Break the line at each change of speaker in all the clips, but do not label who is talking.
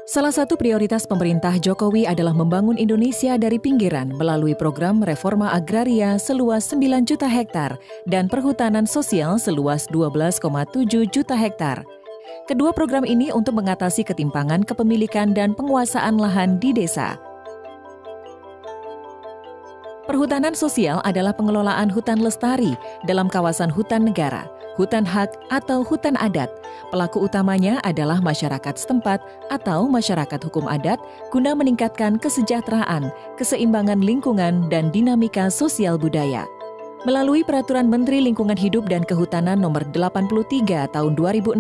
Salah satu prioritas pemerintah Jokowi adalah membangun Indonesia dari pinggiran melalui program reforma agraria seluas 9 juta hektar dan perhutanan sosial seluas 12,7 juta hektar. Kedua program ini untuk mengatasi ketimpangan kepemilikan dan penguasaan lahan di desa. Perhutanan sosial adalah pengelolaan hutan lestari dalam kawasan hutan negara, hutan hak atau hutan adat. Pelaku utamanya adalah masyarakat setempat atau masyarakat hukum adat guna meningkatkan kesejahteraan, keseimbangan lingkungan, dan dinamika sosial budaya. Melalui Peraturan Menteri Lingkungan Hidup dan Kehutanan Nomor 83 Tahun 2016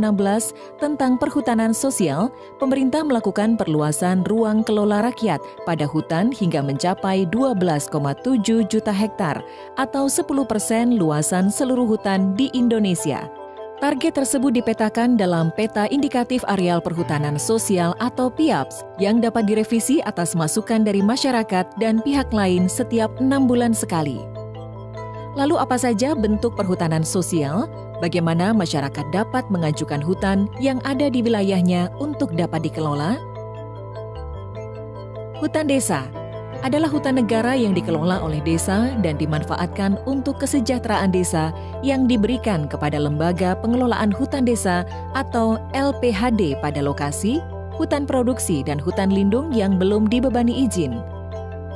tentang perhutanan sosial, pemerintah melakukan perluasan ruang kelola rakyat pada hutan hingga mencapai 12,7 juta hektar atau 10% luasan seluruh hutan di Indonesia. Target tersebut dipetakan dalam Peta Indikatif Areal Perhutanan Sosial atau PIAPS yang dapat direvisi atas masukan dari masyarakat dan pihak lain setiap 6 bulan sekali. Lalu apa saja bentuk perhutanan sosial? Bagaimana masyarakat dapat mengajukan hutan yang ada di wilayahnya untuk dapat dikelola? Hutan desa adalah hutan negara yang dikelola oleh desa dan dimanfaatkan untuk kesejahteraan desa yang diberikan kepada Lembaga Pengelolaan Hutan Desa atau LPHD pada lokasi, hutan produksi dan hutan lindung yang belum dibebani izin.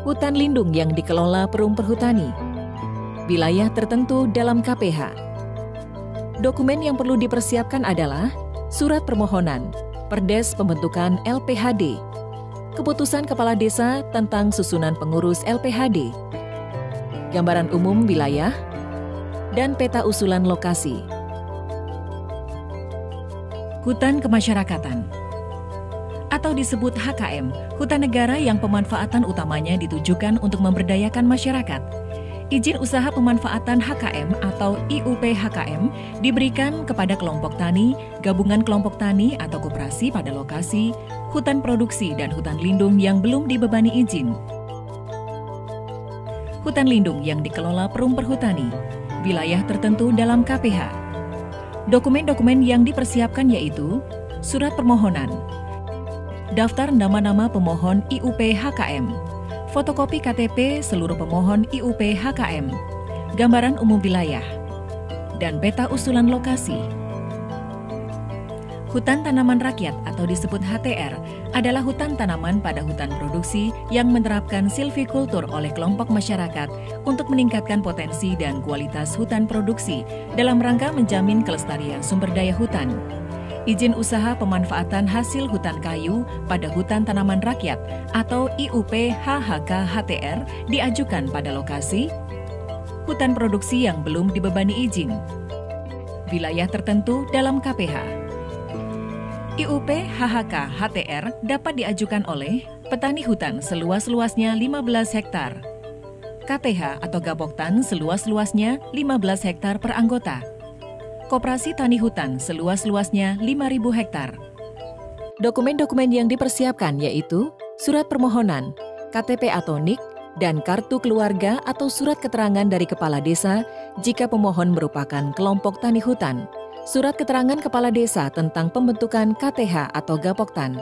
Hutan lindung yang dikelola Perum Perhutani. Wilayah tertentu dalam KPH. Dokumen yang perlu dipersiapkan adalah surat permohonan, perdes pembentukan LPHD, keputusan kepala desa tentang susunan pengurus LPHD, gambaran umum wilayah, dan peta usulan lokasi. Hutan kemasyarakatan atau disebut HKM, hutan negara yang pemanfaatan utamanya ditujukan untuk memberdayakan masyarakat. Izin usaha pemanfaatan HKM atau IUP HKM diberikan kepada kelompok tani, gabungan kelompok tani atau koperasi pada lokasi, hutan produksi dan hutan lindung yang belum dibebani izin. Hutan lindung yang dikelola Perum Perhutani, wilayah tertentu dalam KPH. Dokumen-dokumen yang dipersiapkan yaitu surat permohonan, daftar nama-nama pemohon IUP HKM, fotokopi KTP seluruh pemohon IUP HKM, gambaran umum wilayah, dan peta usulan lokasi. Hutan tanaman rakyat atau disebut HTR adalah hutan tanaman pada hutan produksi yang menerapkan silvikultur oleh kelompok masyarakat untuk meningkatkan potensi dan kualitas hutan produksi dalam rangka menjamin kelestarian sumber daya hutan. Izin usaha pemanfaatan hasil hutan kayu pada hutan tanaman rakyat atau IUP HHK HTR diajukan pada lokasi, hutan produksi yang belum dibebani izin, wilayah tertentu dalam KPH. IUP HHK HTR dapat diajukan oleh petani hutan seluas-luasnya 15 hektar, KTH atau Gapoktan seluas-luasnya 15 hektar per anggota, Koperasi Tani Hutan seluas-luasnya 5.000 hektar. Dokumen-dokumen yang dipersiapkan yaitu surat permohonan, KTP atau NIK, dan kartu keluarga atau surat keterangan dari kepala desa jika pemohon merupakan kelompok tani hutan, surat keterangan kepala desa tentang pembentukan KTH atau Gapoktan,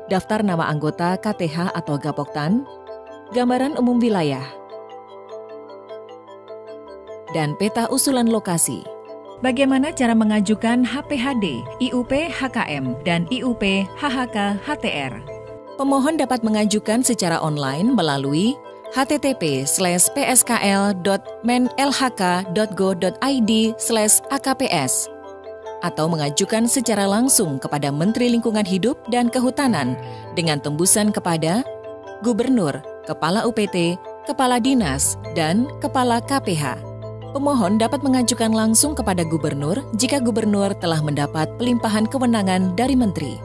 daftar nama anggota KTH atau Gapoktan, gambaran umum wilayah, dan peta usulan lokasi. Bagaimana cara mengajukan HPHD, IUP HKM, dan IUP HHK HTR? Pemohon dapat mengajukan secara online melalui http://pskl.menlhk.go.id/akps atau mengajukan secara langsung kepada Menteri Lingkungan Hidup dan Kehutanan dengan tembusan kepada Gubernur, Kepala UPT, Kepala Dinas, dan Kepala KPH. Pemohon dapat mengajukan langsung kepada gubernur jika gubernur telah mendapat pelimpahan kewenangan dari menteri.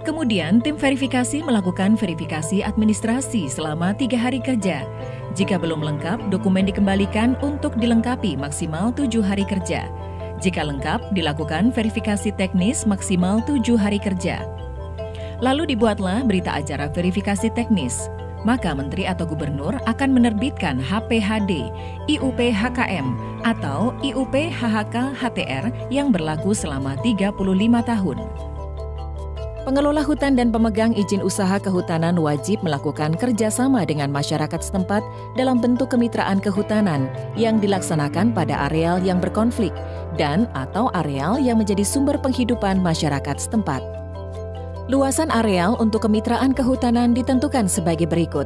Kemudian, tim verifikasi melakukan verifikasi administrasi selama 3 hari kerja. Jika belum lengkap, dokumen dikembalikan untuk dilengkapi maksimal 7 hari kerja. Jika lengkap, dilakukan verifikasi teknis maksimal 7 hari kerja. Lalu dibuatlah berita acara verifikasi teknis. Maka Menteri atau Gubernur akan menerbitkan HPHD, IUP HKM, atau IUP HHK HTR yang berlaku selama 35 tahun. Pengelola hutan dan pemegang izin usaha kehutanan wajib melakukan kerjasama dengan masyarakat setempat dalam bentuk kemitraan kehutanan yang dilaksanakan pada areal yang berkonflik dan atau areal yang menjadi sumber penghidupan masyarakat setempat. Luasan areal untuk kemitraan kehutanan ditentukan sebagai berikut.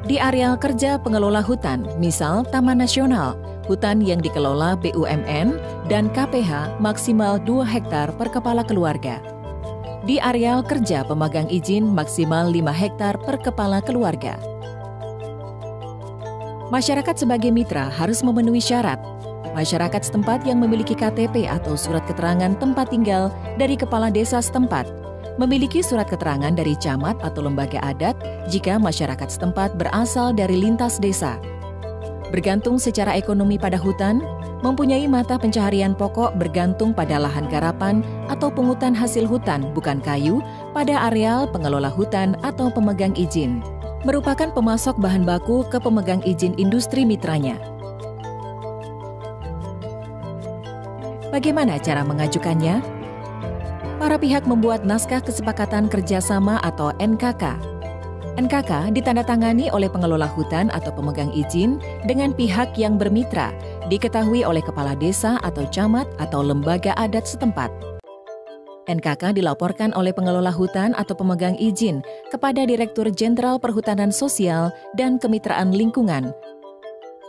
Di areal kerja pengelola hutan, misal Taman Nasional, hutan yang dikelola BUMN dan KPH maksimal 2 hektar per kepala keluarga. Di areal kerja pemegang izin maksimal 5 hektar per kepala keluarga. Masyarakat sebagai mitra harus memenuhi syarat. Masyarakat setempat yang memiliki KTP atau surat keterangan tempat tinggal dari kepala desa setempat, memiliki surat keterangan dari camat atau lembaga adat jika masyarakat setempat berasal dari lintas desa. Bergantung secara ekonomi pada hutan, mempunyai mata pencaharian pokok bergantung pada lahan garapan atau pungutan hasil hutan bukan kayu pada areal pengelola hutan atau pemegang izin, merupakan pemasok bahan baku ke pemegang izin industri mitranya. Bagaimana cara mengajukannya? Para pihak membuat naskah kesepakatan kerjasama atau NKK. NKK ditandatangani oleh pengelola hutan atau pemegang izin dengan pihak yang bermitra, diketahui oleh kepala desa atau camat atau lembaga adat setempat. NKK dilaporkan oleh pengelola hutan atau pemegang izin kepada Direktur Jenderal Perhutanan Sosial dan Kemitraan Lingkungan.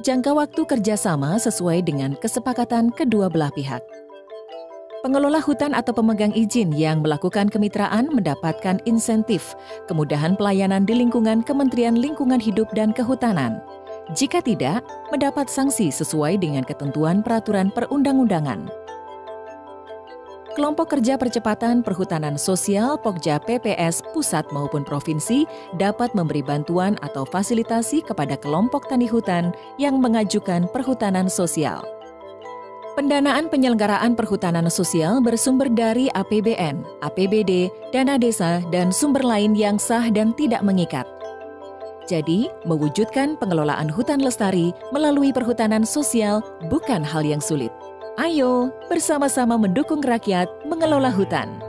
Jangka waktu kerjasama sesuai dengan kesepakatan kedua belah pihak. Pengelola hutan atau pemegang izin yang melakukan kemitraan mendapatkan insentif, kemudahan pelayanan di lingkungan Kementerian Lingkungan Hidup dan Kehutanan. Jika tidak, mendapat sanksi sesuai dengan ketentuan peraturan perundang-undangan. Kelompok Kerja Percepatan Perhutanan Sosial Pokja PPS pusat maupun provinsi dapat memberi bantuan atau fasilitasi kepada kelompok tani hutan yang mengajukan perhutanan sosial. Pendanaan penyelenggaraan perhutanan sosial bersumber dari APBN, APBD, dana desa, dan sumber lain yang sah dan tidak mengikat. Jadi, mewujudkan pengelolaan hutan lestari melalui perhutanan sosial bukan hal yang sulit. Ayo, bersama-sama mendukung rakyat mengelola hutan.